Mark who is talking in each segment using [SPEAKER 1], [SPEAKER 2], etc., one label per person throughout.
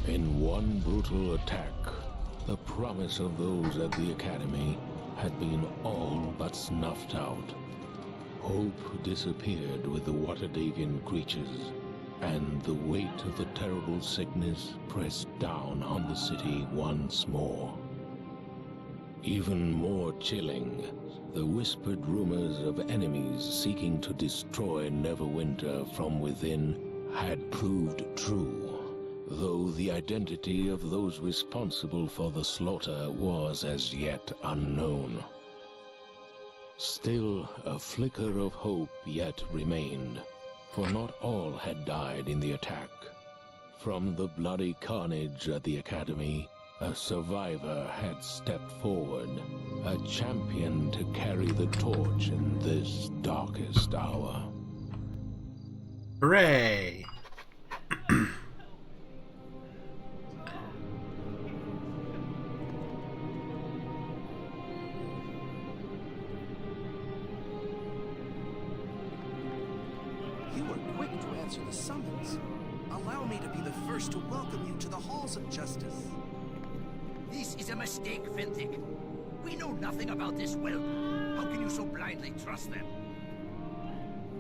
[SPEAKER 1] In one brutal attack, the promise of those at the Academy had been all but snuffed out. Hope disappeared with the Waterdavian creatures, and the weight of the terrible sickness pressed down on the city once more. Even more chilling, the whispered rumors of enemies seeking to destroy Neverwinter from within had proved true, though the identity of those responsible for the slaughter was as yet unknown. Still, a flicker of hope yet remained, for not all had died in the attack. From the bloody carnage at the Academy, a survivor had stepped forward, a champion to carry the torch in this darkest hour.
[SPEAKER 2] Hooray!
[SPEAKER 3] You were quick to answer the summons. Allow me to be the first to welcome you to the halls of justice.
[SPEAKER 4] This is a mistake, Fentic. We know nothing about this whelp. How can you so blindly trust them?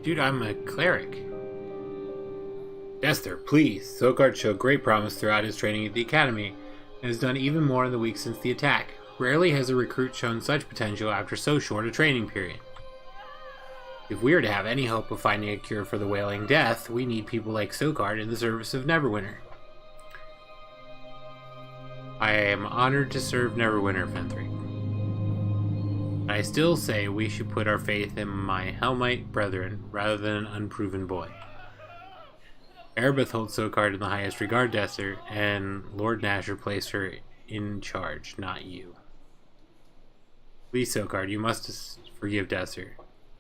[SPEAKER 2] Dude, I'm a cleric. Esther, please. Sokard showed great promise throughout his training at the Academy, and has done even more in the weeks since the attack. Rarely has a recruit shown such potential after so short a training period. If we are to have any hope of finding a cure for the Wailing Death, we need people like Sokard in the service of Neverwinter. I am honored to serve Neverwinter, Fenthric. I still say we should put our faith in my Helmite brethren rather than an unproven boy. Erebeth holds Sokard in the highest regard, Desser, and Lord Nasher placed her in charge, not you. Please, Sokard, you must forgive Desser.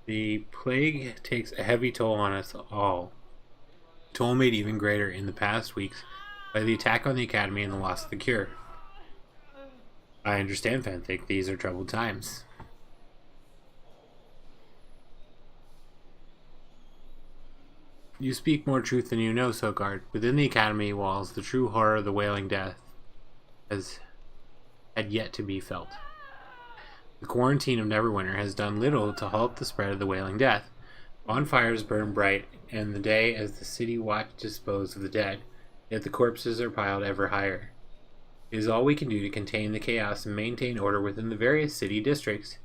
[SPEAKER 2] The plague takes a heavy toll on us all. The toll made even greater in the past weeks by the attack on the Academy and the loss of the cure. I understand, Fenthic. These are troubled times. You speak more truth than you know, Sokard. Within the Academy walls, the true horror of the Wailing Death had yet to be felt. The quarantine of Neverwinter has done little to halt the spread of the Wailing Death. Bonfires burn bright, and the day as the city watched dispose of the dead, yet the corpses are piled ever higher. It is all we can do to contain the chaos and maintain order within the various city districts.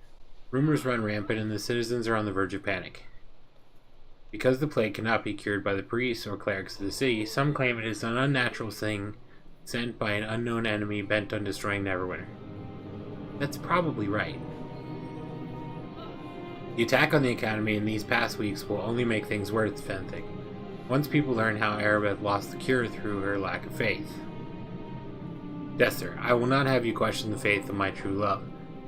[SPEAKER 2] Rumors run rampant, and the citizens are on the verge of panic. Because the plague cannot be cured by the priests or clerics of the city, some claim it is an unnatural thing sent by an unknown enemy bent on destroying Neverwinter. That's probably right. The attack on the Academy in these past weeks will only make things worse, Fenthic. Once people learn how Erebeth lost the cure through her lack of faith. Desser, I will not have you question the faith of my true love.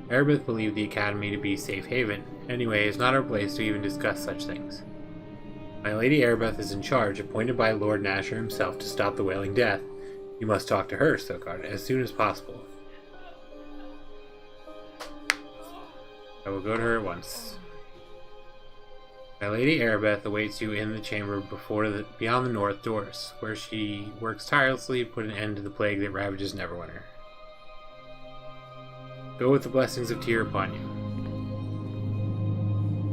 [SPEAKER 2] Erebeth believed the Academy to be a safe haven. Anyway, it's not our place to even discuss such things. My Lady Erebeth is in charge, appointed by Lord Nasher himself to stop the Wailing Death. You must talk to her, Sokard, as soon as possible. I will go to her at once. My Lady Erebeth awaits you in the chamber beyond the north doors, where she works tirelessly to put an end to the plague that ravages Neverwinter. Go with the blessings of Tyr upon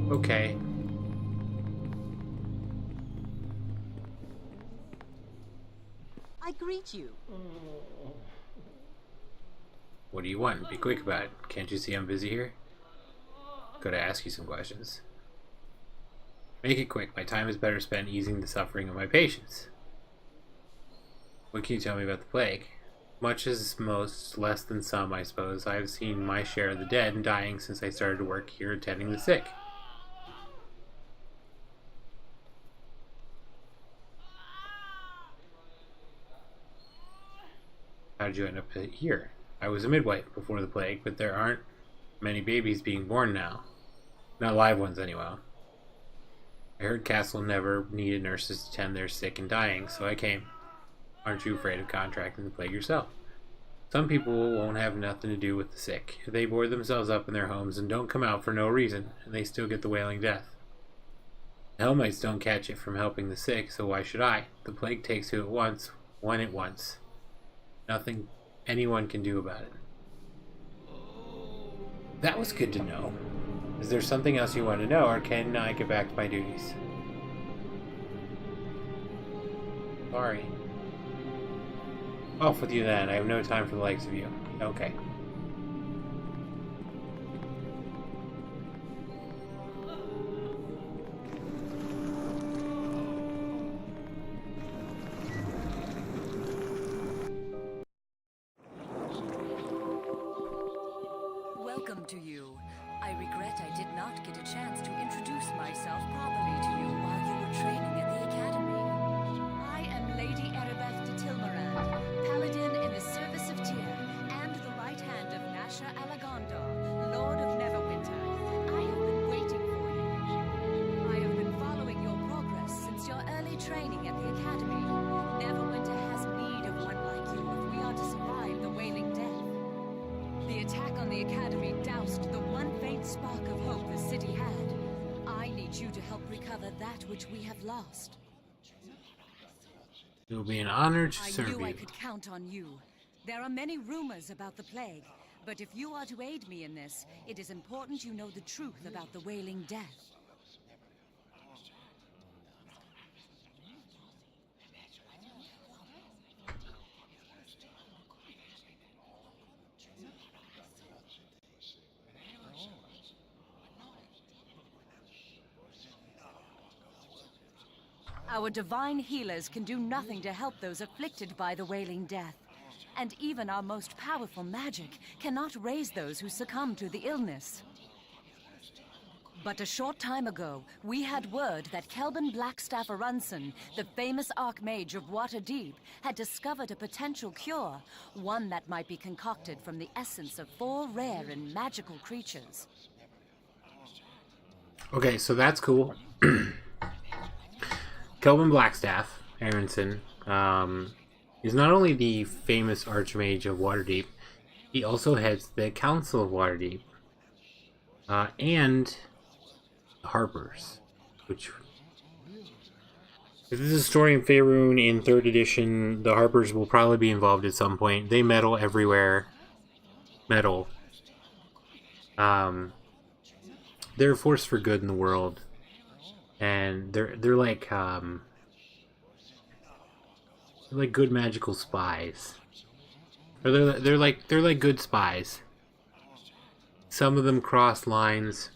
[SPEAKER 2] you. Okay.
[SPEAKER 5] I greet you.
[SPEAKER 2] What do you want? Be quick about it. Can't you see I'm busy here? Gotta ask you some questions. Make it quick. My time is better spent easing the suffering of my patients. What can you tell me about the plague? Much as most, less than some, I suppose. I have seen my share of the dead and dying since I started to work here attending the sick. How did you end up here? I was a midwife before the plague, but there aren't many babies being born now. Not live ones, anyway. I heard Castle never needed nurses to tend their sick and dying, so I came. Aren't you afraid of contracting the plague yourself? Some people won't have nothing to do with the sick. They board themselves up in their homes and don't come out for no reason, and they still get the Wailing Death. The Hellmites don't catch it from helping the sick, so why should I? The plague takes who it wants, when it wants. Nothing anyone can do about it. That was good to know. Is there something else you want to know, or can I get back to my duties? Sorry. Off with you then. I have no time for the likes of you. Okay.
[SPEAKER 6] Welcome to you. I regret I did not get a chance to introduce myself properly to you while you were training at the Academy. I am Lady Erebeth de Tilmarand, Paladin in the service of Tyr, and the right hand of Nasha Alagondar, Lord of Neverwinter. I have been waiting for you. I have been following your progress since your early training at the Academy. Neverwinter has need of one like you if we are to survive the Wailing Death. The attack on the Academy doused the one faint spark of hope the city had. I need you to help recover that which we have lost.
[SPEAKER 2] It will be an honor to
[SPEAKER 6] I
[SPEAKER 2] serve
[SPEAKER 6] knew
[SPEAKER 2] you.
[SPEAKER 6] I could count on you. There are many rumors about the plague, but if you are to aid me in this, it is important you know the truth about the Wailing Death. Our divine healers can do nothing to help those afflicted by the Wailing Death. And even our most powerful magic cannot raise those who succumb to the illness. But a short time ago, we had word that Kelvin Blackstaff Arunson, the famous Archmage of Waterdeep, had discovered a potential cure, one that might be concocted from the essence of 4 rare and magical creatures.
[SPEAKER 2] Okay, so that's cool. Kelvin Blackstaff Aronson is not only the famous Archmage of Waterdeep, he also heads the Council of Waterdeep and the Harpers, which, if this is a story in Faerun in 3rd edition, the Harpers will probably be involved at some point. They meddle everywhere. Meddle. They're a force for good in the world. And they're like good magical spies, or they're like good spies. Some of them cross lines.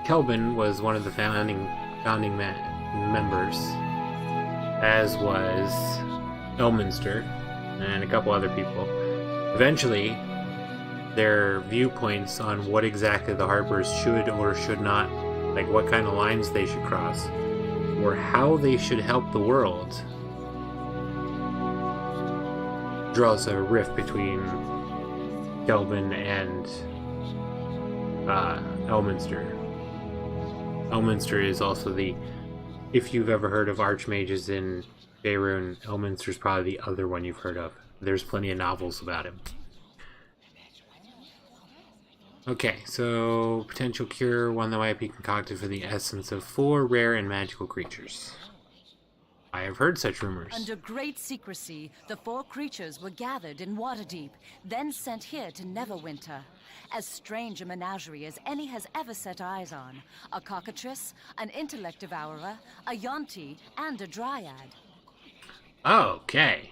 [SPEAKER 2] Kelvin was one of the founding members, as was Elminster and a couple other people. Eventually, their viewpoints on what exactly the Harpers should or should not, like what kind of lines they should cross, or how they should help the world, draws a rift between Kelvin and Elminster. Elminster is also if you've ever heard of Archmages in Faerun, Elminster's probably the other one you've heard of. There's plenty of novels about him. Okay, so potential cure, one that might be concocted for the essence of 4 rare and magical creatures. I have heard such rumors.
[SPEAKER 6] Under great secrecy, the 4 creatures were gathered in Waterdeep, then sent here to Neverwinter. As strange a menagerie as any has ever set eyes on. A cockatrice, an intellect devourer, a yonti, and a dryad.
[SPEAKER 2] Okay.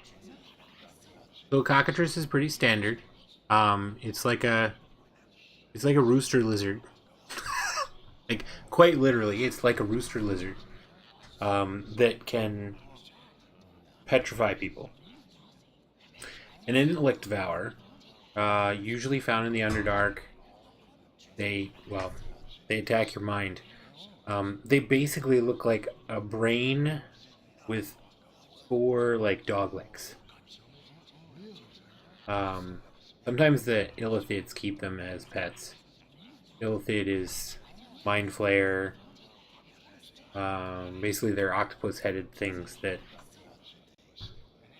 [SPEAKER 2] So cockatrice is pretty standard. It's like a rooster lizard. Like, quite literally, it's like a rooster lizard that can petrify people. An intellect devourer, usually found in the Underdark. They attack your mind. They basically look like a brain with 4 like dog legs. Sometimes the Illithids keep them as pets. Illithid is Mind Flayer. Basically, they're octopus-headed things that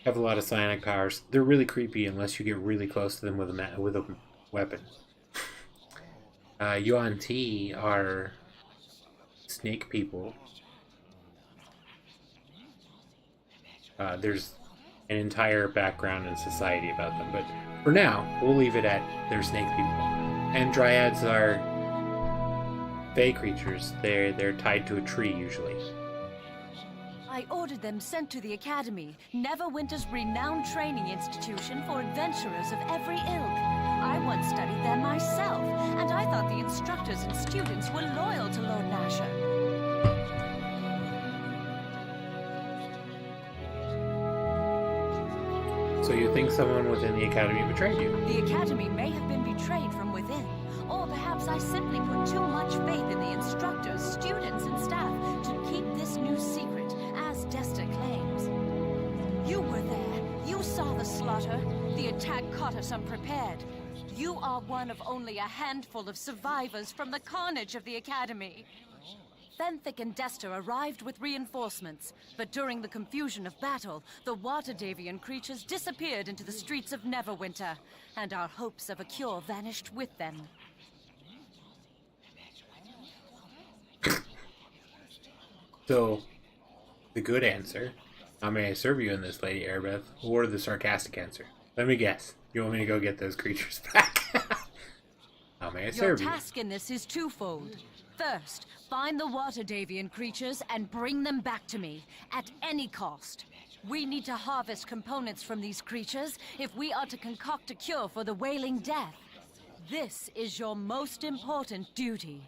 [SPEAKER 2] have a lot of psionic powers. They're really creepy unless you get really close to them with a weapon. Yuan Ti are snake people. an entire background and society about them. But for now, we'll leave it at they're snake people. And dryads are fae creatures. They're tied to a tree usually.
[SPEAKER 6] I ordered them sent to the Academy, Neverwinter's renowned training institution for adventurers of every ilk. I once studied there myself, and I thought the instructors and students were loyal to Lord Nasher.
[SPEAKER 2] So you think someone within the Academy betrayed you?
[SPEAKER 6] The Academy may have been betrayed from within, or perhaps I simply put too much faith in the instructors, students, and staff to keep this new secret, as Desta claims. You were there. You saw the slaughter. The attack caught us unprepared. You are one of only a handful of survivors from the carnage of the Academy. Fenthic and Desta arrived with reinforcements, but during the confusion of battle, the Waterdavian creatures disappeared into the streets of Neverwinter, and our hopes of a cure vanished with them.
[SPEAKER 2] So, the good answer, how may I serve you in this, Lady Erebeth, or the sarcastic answer? Let me guess. You want me to go get those creatures back? How may I serve you?
[SPEAKER 6] Your task in this is twofold. First, find the Waterdavian creatures and bring them back to me, at any cost. We need to harvest components from these creatures if we are to concoct a cure for the Wailing Death. This is your most important duty.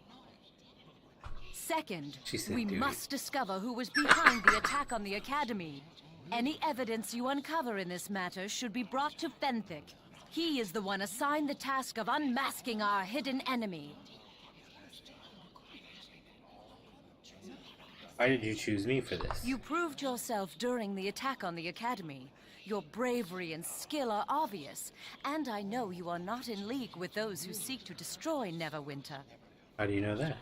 [SPEAKER 6] Second, we must discover who was behind the attack on the Academy. Any evidence you uncover in this matter should be brought to Fenthic. He is the one assigned the task of unmasking our hidden enemy.
[SPEAKER 2] Why did you choose me for this?
[SPEAKER 6] You proved yourself during the attack on the Academy. Your bravery and skill are obvious, and I know you are not in league with those who seek to destroy Neverwinter.
[SPEAKER 2] How do you know that?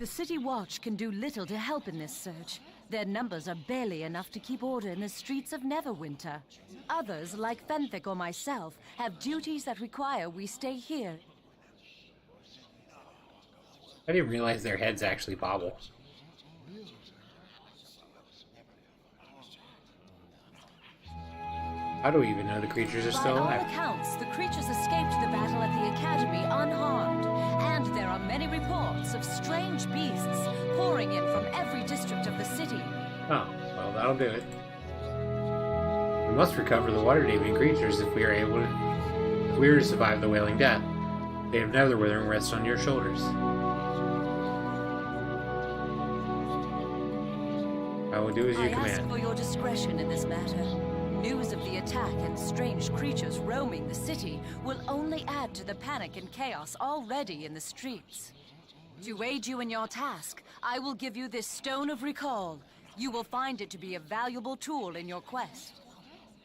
[SPEAKER 6] The City Watch can do little to help in this search. Their numbers are barely enough to keep order in the streets of Neverwinter. Others, like Fenthic or myself, have duties that require we stay here.
[SPEAKER 2] I didn't realize their heads actually bobble. How do we even know the creatures are still alive?
[SPEAKER 6] By all accounts, the creatures escaped the battle at the Academy unharmed. And there are many reports of strange beasts pouring in from every district of the city.
[SPEAKER 2] Oh, well, that'll do it. We must recover the Waterdavian creatures if we are to survive the Wailing Death. Fate of Neverwinter rests on your shoulders. I will do as you command.
[SPEAKER 6] I ask for your discretion in this matter. News of the attack and strange creatures roaming the city will only add to the panic and chaos already in the streets. To aid you in your task, I will give you this Stone of Recall. You will find it to be a valuable tool in your quest.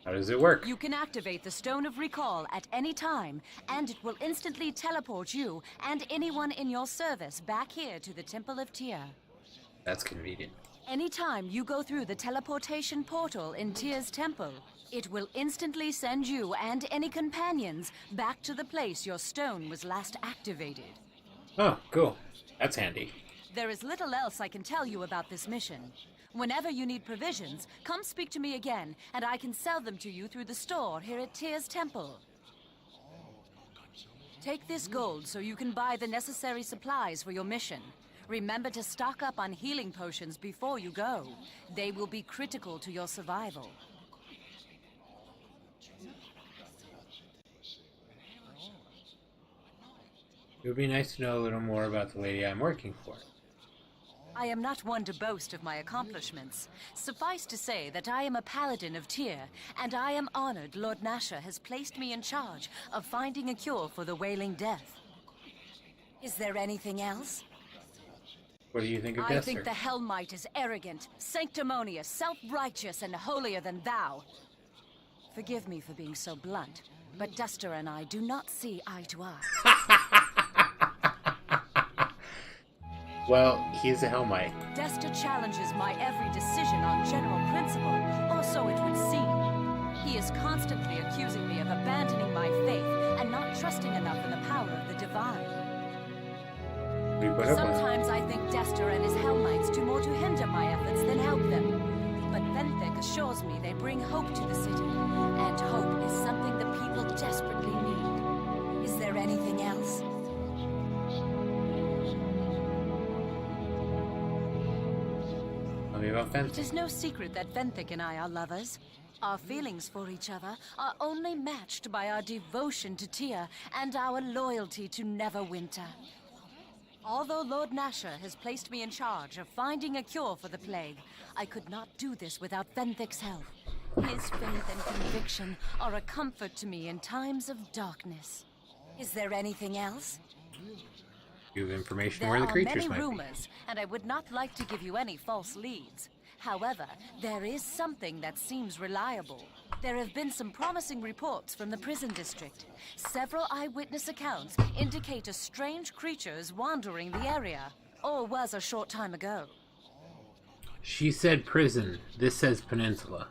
[SPEAKER 2] How does it work?
[SPEAKER 6] You can activate the Stone of Recall at any time, and it will instantly teleport you and anyone in your service back here to the Temple of Tyr.
[SPEAKER 2] That's convenient.
[SPEAKER 6] Anytime you go through the teleportation portal in Tyr's temple, it will instantly send you and any companions back to the place your stone was last activated.
[SPEAKER 2] Oh, cool. That's handy.
[SPEAKER 6] There is little else I can tell you about this mission. Whenever you need provisions, come speak to me again, and I can sell them to you through the store here at Tyr's temple. Take this gold so you can buy the necessary supplies for your mission. Remember to stock up on healing potions before you go. They will be critical to your survival.
[SPEAKER 2] It would be nice to know a little more about the lady I'm working for.
[SPEAKER 6] I am not one to boast of my accomplishments. Suffice to say that I am a paladin of Tyr, and I am honored Lord Nasher has placed me in charge of finding a cure for the Wailing Death. Is there anything else?
[SPEAKER 2] What do you think of
[SPEAKER 6] I
[SPEAKER 2] Dester?
[SPEAKER 6] think the Hellmite is arrogant, sanctimonious, self-righteous, and holier than thou. Forgive me for being so blunt, but Dester and I do not see eye to eye.
[SPEAKER 2] Well, he's a Hellmite.
[SPEAKER 6] Dester challenges my every decision on general principle, or so it would seem. He is constantly accusing me of abandoning my faith and not trusting enough in the power of the divine.
[SPEAKER 2] We put up with it.
[SPEAKER 6] Sometimes I think Dester and his Hellmites do more to hinder my efforts than help them. But Fenthic assures me they bring hope to the city, and hope is something the people desperately need. Is there anything else?
[SPEAKER 2] Tell me about
[SPEAKER 6] It
[SPEAKER 2] Fenthic.
[SPEAKER 6] is no secret that Fenthic and I are lovers. Our feelings for each other are only matched by our devotion to Tyr and our loyalty to Neverwinter. Although Lord Nasher has placed me in charge of finding a cure for the plague, I could not do this without Fenthic's help. His faith and conviction are a comfort to me in times of darkness. Is there anything else?
[SPEAKER 2] You have information
[SPEAKER 6] There
[SPEAKER 2] where the
[SPEAKER 6] are
[SPEAKER 2] creatures
[SPEAKER 6] many
[SPEAKER 2] might
[SPEAKER 6] rumors, and I would not like to give you any false leads. However, there is something that seems reliable. There have been some promising reports from the prison district. Several eyewitness accounts indicate a strange creature is wandering the area, or was a short time ago.
[SPEAKER 2] be. She said prison. This says peninsula.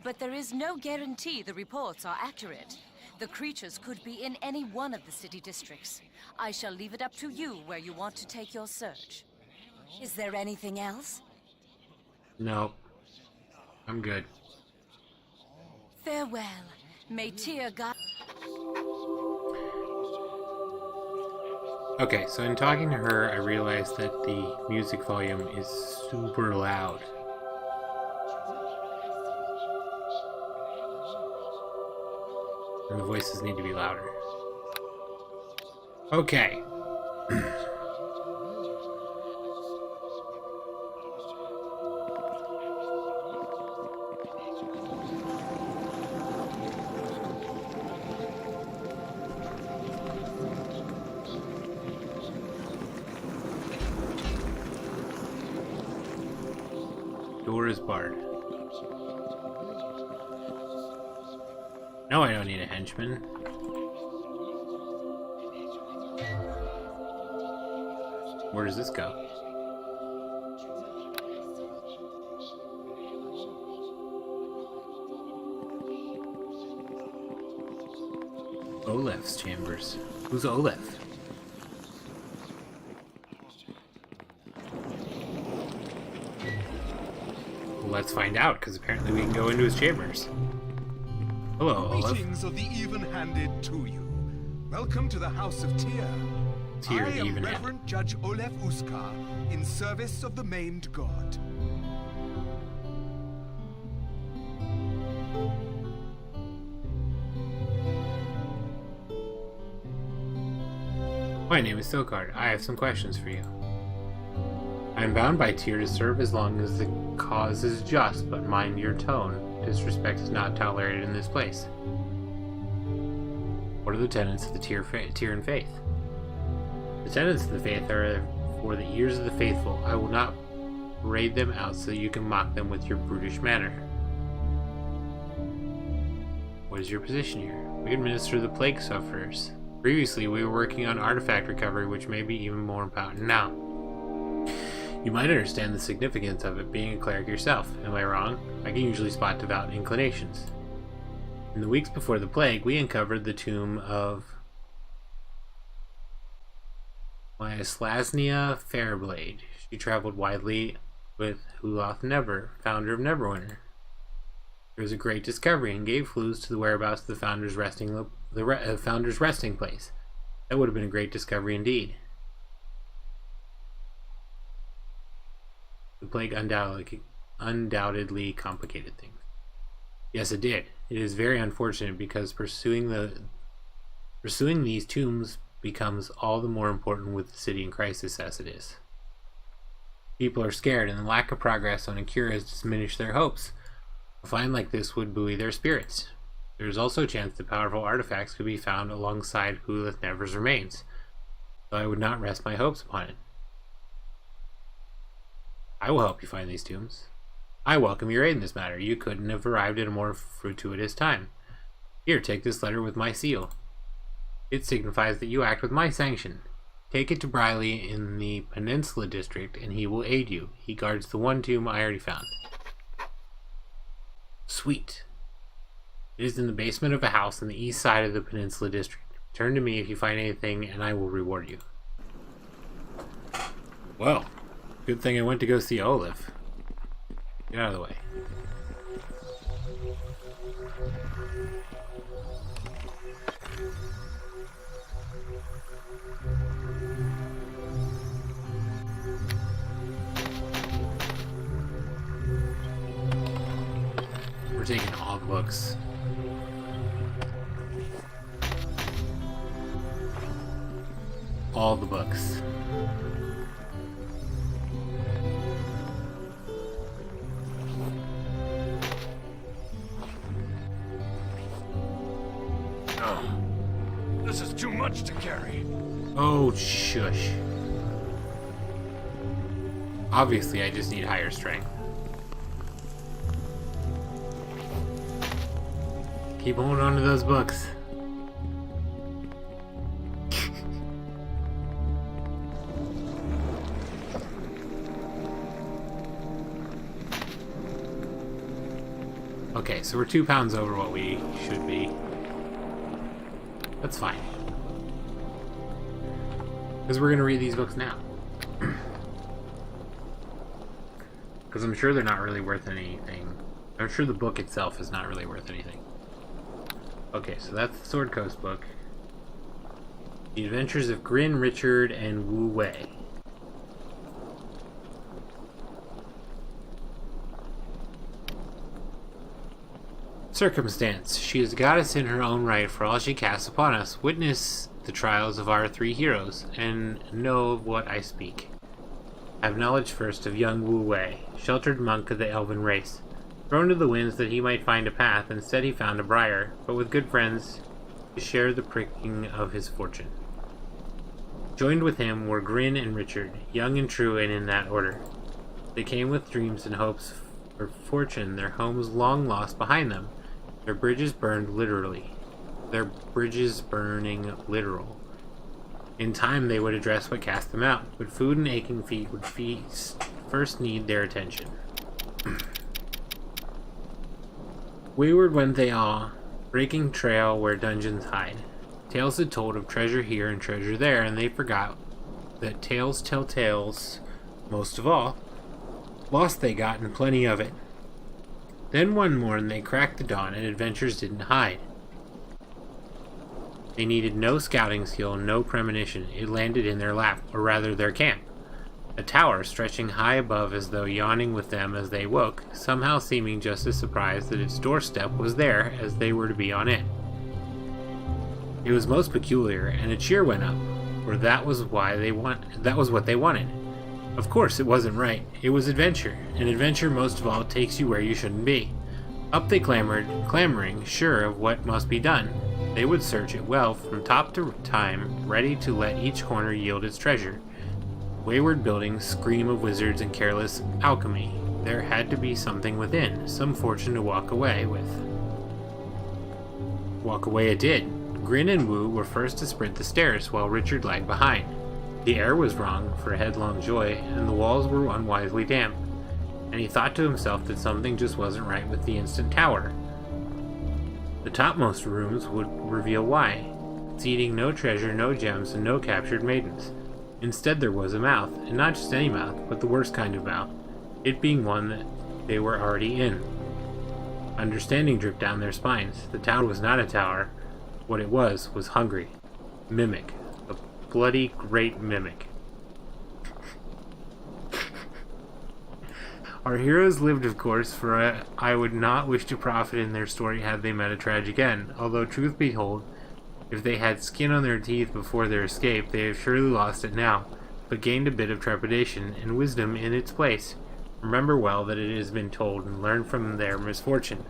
[SPEAKER 6] But there is no guarantee the reports are accurate. The creatures could be in any one of the city districts. I shall leave it up to you where you want to take your search. Is there anything else?
[SPEAKER 2] No. I'm good.
[SPEAKER 6] Farewell. May Tyr guide...
[SPEAKER 2] Okay, so in talking to her, I realized that the music volume is super loud. And the voices need to be louder. Okay. Door is barred. No, I don't need a henchman. Where does this go? Olaf's chambers. Who's Olaf? Well, let's find out, because apparently we can go into his chambers. Hello, Olaf.
[SPEAKER 7] Greetings of the even-handed to you. Welcome to the House of Tyr.
[SPEAKER 2] Tyr
[SPEAKER 7] I
[SPEAKER 2] the
[SPEAKER 7] am
[SPEAKER 2] even-handed.
[SPEAKER 7] Reverend Judge Olaf Uskar, in service of the maimed god.
[SPEAKER 2] My name is Silkard. I have some questions for you. I am bound by Tyr to serve as long as the cause is just, but mind your tone. Disrespect is not tolerated in this place. What are the tenets of the Tyrian faith? The tenets of the faith are for the ears of the faithful. I will not parade them out so you can mock them with your brutish manner. What is your position here? We administer the plague sufferers. Previously, we were working on artifact recovery, which may be even more important now. You might understand the significance of it being a cleric yourself. Am I wrong? I can usually spot devout inclinations. In the weeks before the plague, we uncovered the tomb of Slasnia Fairblade. She traveled widely with Huloth Never, founder of Neverwinter. It was a great discovery and gave clues to the whereabouts of the founder's resting place. That would have been a great discovery indeed. The plague undoubtedly complicated things. Yes, it did. It is very unfortunate because pursuing these tombs becomes all the more important with the city in crisis as it is. People are scared, and the lack of progress on a cure has diminished their hopes. A find like this would buoy their spirits. There is also a chance that powerful artifacts could be found alongside Hulith Never's remains, though I would not rest my hopes upon it. I will help you find these tombs. I welcome your aid in this matter. You couldn't have arrived at a more fortuitous time. Here, take this letter with my seal. It signifies that you act with my sanction. Take it to Briley in the Peninsula District, and he will aid you. He guards the one tomb I already found. Sweet. It is in the basement of a house on the east side of the Peninsula District. Turn to me if you find anything, and I will reward you. Well, good thing I went to go see Olaf. Get out of the way. We're taking all the books. All the books.
[SPEAKER 7] This is too much to carry.
[SPEAKER 2] Oh, shush. Obviously, I just need higher strength. Keep holding on to those books. Okay, so we're 2 pounds over what we should be. That's fine. Because we're going to read these books now. Because I'm sure they're not really worth anything. I'm sure the book itself is not really worth anything. Okay, so that's the Sword Coast book. The Adventures of Grin, Richard, and Wu Wei. Circumstance. She is a goddess in her own right, for all she casts upon us. Witness the trials of our 3 heroes, and know of what I speak. Have knowledge first of young Wu Wei, sheltered monk of the elven race. Thrown to the winds that he might find a path, instead he found a briar, but with good friends to share the pricking of his fortune. Joined with him were Grin and Richard, young and true, and in that order. They came with dreams and hopes for fortune, their homes long lost behind them. Their bridges burned literally. Their bridges burning literal. In time they would address what cast them out, but food and aching feet would first need their attention. Wayward went they all, breaking trail where dungeons hide. Tales had told of treasure here and treasure there, and they forgot that tales tell tales, most of all. Lost they got, and plenty of it. Then one morn they cracked the dawn, and adventures didn't hide. They needed no scouting skill, no premonition. It landed in their lap, or rather their camp. A tower stretching high above as though yawning with them as they woke, somehow seeming just as surprised that its doorstep was there as they were to be on it. It was most peculiar, and a cheer went up, for that was what they wanted. Of course, it wasn't right. It was adventure, and adventure most of all takes you where you shouldn't be. Up they clambered, clamoring, sure of what must be done. They would search it well from top to time, ready to let each corner yield its treasure. Wayward buildings scream of wizards and careless alchemy. There had to be something within, some fortune to walk away with. Walk away it did. Grin and Wu were first to sprint the stairs, while Richard lagged behind. The air was wrong for headlong joy, and the walls were unwisely damp, and he thought to himself that something just wasn't right with the instant tower. The topmost rooms would reveal why, seating no treasure, no gems, and no captured maidens. Instead there was a mouth, and not just any mouth, but the worst kind of mouth, it being one that they were already in. Understanding dripped down their spines. The tower was not a tower. What it was hungry. Mimic. A bloody great mimic. Our heroes lived, of course, for I would not wish to profit in their story had they met a tragic end, although truth be told, if they had skin on their teeth before their escape, they have surely lost it now, but gained a bit of trepidation and wisdom in its place. Remember well that it has been told, and learn from their misfortune.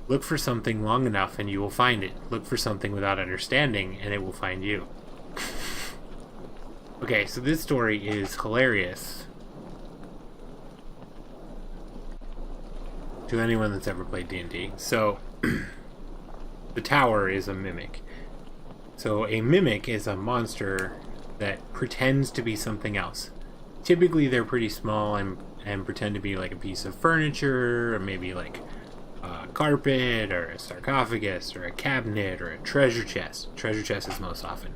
[SPEAKER 2] Look for something long enough and you will find it. Look for something without understanding and it will find you. Okay, so this story is hilarious to anyone that's ever played D&D. So, the tower is a mimic. So, a mimic is a monster that pretends to be something else. Typically, they're pretty small and pretend to be like a piece of furniture, or maybe like a carpet, or a sarcophagus, or a cabinet, or a treasure chest. Treasure chest is most often.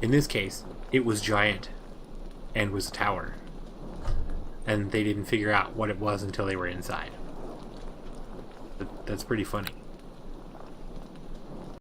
[SPEAKER 2] In this case, it was giant and was a tower. and they didn't figure out what it was until they were inside. That's pretty funny.